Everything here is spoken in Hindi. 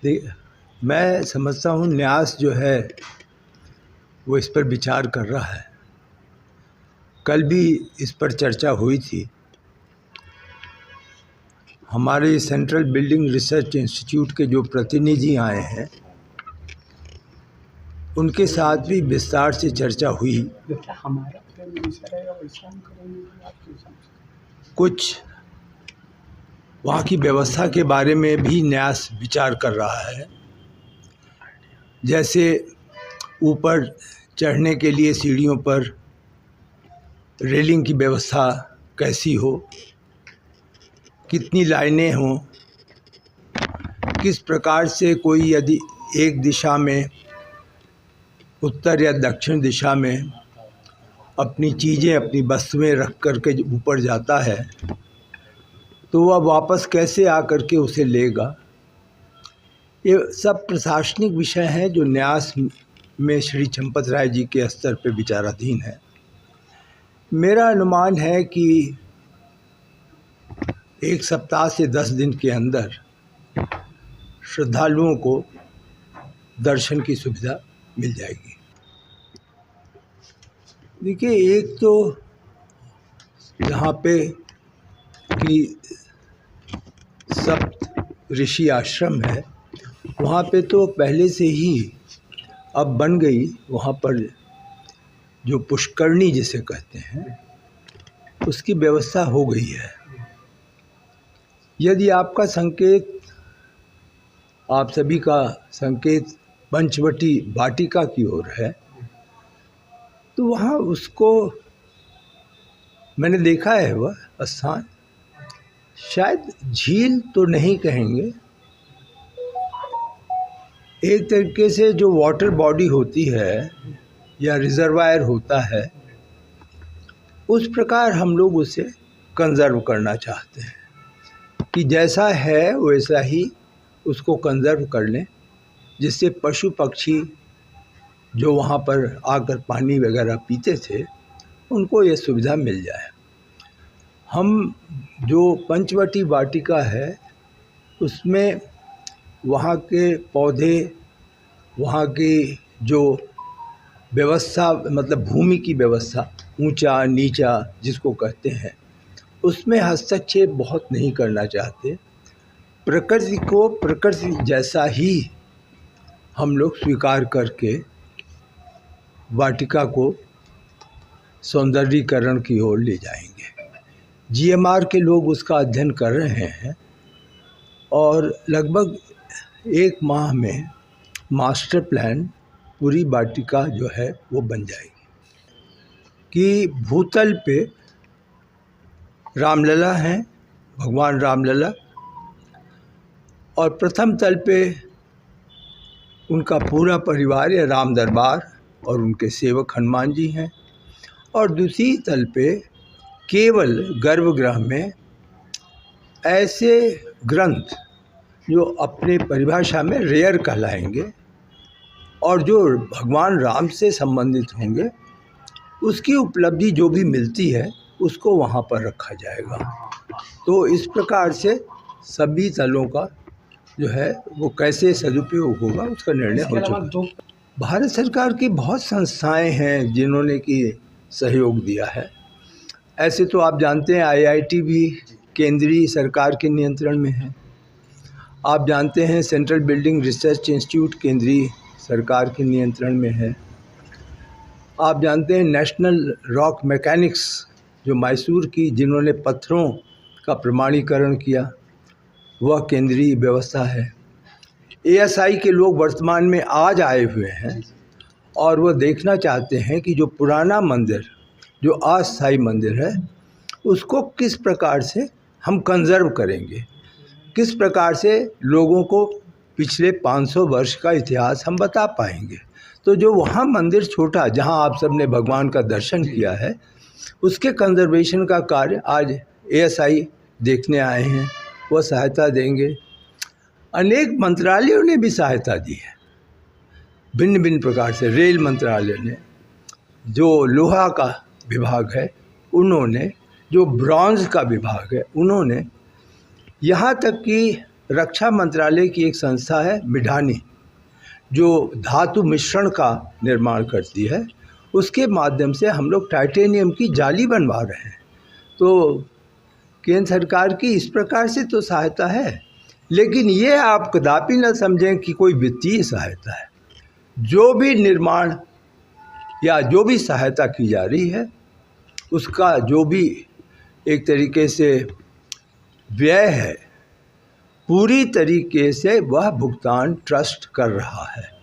मैं समझता हूँ न्यास जो है वो इस पर विचार कर रहा है। कल भी इस पर चर्चा हुई थी। हमारे सेंट्रल बिल्डिंग रिसर्च इंस्टीट्यूट के जो प्रतिनिधि आए हैं उनके साथ भी विस्तार से चर्चा हुई। कुछ वहाँ की व्यवस्था के बारे में भी न्यास विचार कर रहा है, जैसे ऊपर चढ़ने के लिए सीढ़ियों पर रेलिंग की व्यवस्था कैसी हो, कितनी लाइनें हों, किस प्रकार से कोई यदि एक दिशा में उत्तर या दक्षिण दिशा में अपनी चीज़ें अपनी वस्तुएं रख कर के ऊपर जाता है तो वह वापस कैसे आकर के उसे लेगा। ये सब प्रशासनिक विषय हैं जो न्यास में श्री चंपत राय जी के स्तर पर विचाराधीन है। मेरा अनुमान है कि 1 सप्ताह से 10 दिन के अंदर श्रद्धालुओं को दर्शन की सुविधा मिल जाएगी। देखिए, एक तो यहाँ पे कि सप्त ऋषि आश्रम है, वहाँ पे तो पहले से ही अब बन गई, वहाँ पर जो पुष्करणी जिसे कहते हैं उसकी व्यवस्था हो गई है। यदि आपका संकेत, आप सभी का संकेत पंचवटी वाटिका की ओर है तो वहाँ उसको मैंने देखा है। वह स्थान शायद झील तो नहीं कहेंगे, एक तरीके से जो वाटर बॉडी होती है या रिजर्वायर होता है उस प्रकार हम लोग उसे कंजर्व करना चाहते हैं कि जैसा है वैसा ही उसको कंजर्व कर लें, जिससे पशु पक्षी जो वहाँ पर आकर पानी वगैरह पीते थे उनको ये सुविधा मिल जाए। हम जो पंचवटी वाटिका है उसमें वहाँ के पौधे, वहाँ की जो व्यवस्था, मतलब भूमि की व्यवस्था, ऊंचा नीचा जिसको कहते हैं, उसमें हस्तक्षेप बहुत नहीं करना चाहते। प्रकृति को प्रकृति जैसा ही हम लोग स्वीकार करके वाटिका को सौंदर्यीकरण की ओर ले जाएंगे। जीएमआर के लोग उसका अध्ययन कर रहे हैं और लगभग 1 माह में मास्टर प्लान पूरी वाटिका जो है वो बन जाएगी। कि भूतल पे रामलला हैं, भगवान रामलला, और प्रथम तल पे उनका पूरा परिवार या राम दरबार और उनके सेवक हनुमान जी हैं, और दूसरी तल पे केवल गर्भगृह में ऐसे ग्रंथ जो अपने परिभाषा में रेयर कहलाएंगे और जो भगवान राम से संबंधित होंगे, उसकी उपलब्धि जो भी मिलती है उसको वहाँ पर रखा जाएगा। तो इस प्रकार से सभी तलों का जो है वो कैसे सदुपयोग होगा उसका निर्णय हो चुका। भारत सरकार की बहुत संस्थाएं हैं जिन्होंने कि सहयोग दिया है। ऐसे तो आप जानते हैं आईआईटी भी केंद्रीय सरकार के नियंत्रण में है। आप जानते हैं सेंट्रल बिल्डिंग रिसर्च इंस्टीट्यूट केंद्रीय सरकार के नियंत्रण में है। आप जानते हैं नेशनल रॉक मैकेनिक्स जो मैसूर की, जिन्होंने पत्थरों का प्रमाणीकरण किया, वह केंद्रीय व्यवस्था है। एएसआई के लोग वर्तमान में आज आए हुए हैं और वह देखना चाहते हैं कि जो पुराना मंदिर, जो अस्थायी मंदिर है, उसको किस प्रकार से हम कंजर्व करेंगे, किस प्रकार से लोगों को पिछले 500 वर्ष का इतिहास हम बता पाएंगे। तो जो वहाँ मंदिर छोटा, जहाँ आप सब ने भगवान का दर्शन किया है, उसके कंजर्वेशन का कार्य आज एएसआई देखने आए हैं, वह सहायता देंगे। अनेक मंत्रालयों ने भी सहायता दी है भिन्न भिन्न प्रकार से। रेल मंत्रालय ने, जो लोहा का विभाग है उन्होंने, जो ब्रॉन्ज का विभाग है उन्होंने, यहाँ तक कि रक्षा मंत्रालय की एक संस्था है मिडानी, जो धातु मिश्रण का निर्माण करती है, उसके माध्यम से हम लोग टाइटेनियम की जाली बनवा रहे हैं। तो केंद्र सरकार की इस प्रकार से तो सहायता है, लेकिन ये आप कदापि न समझें कि कोई वित्तीय सहायता है। जो भी निर्माण या जो भी सहायता की जा रही है, उसका जो भी एक तरीके से व्यय है, पूरी तरीके से वह भुगतान ट्रस्ट कर रहा है।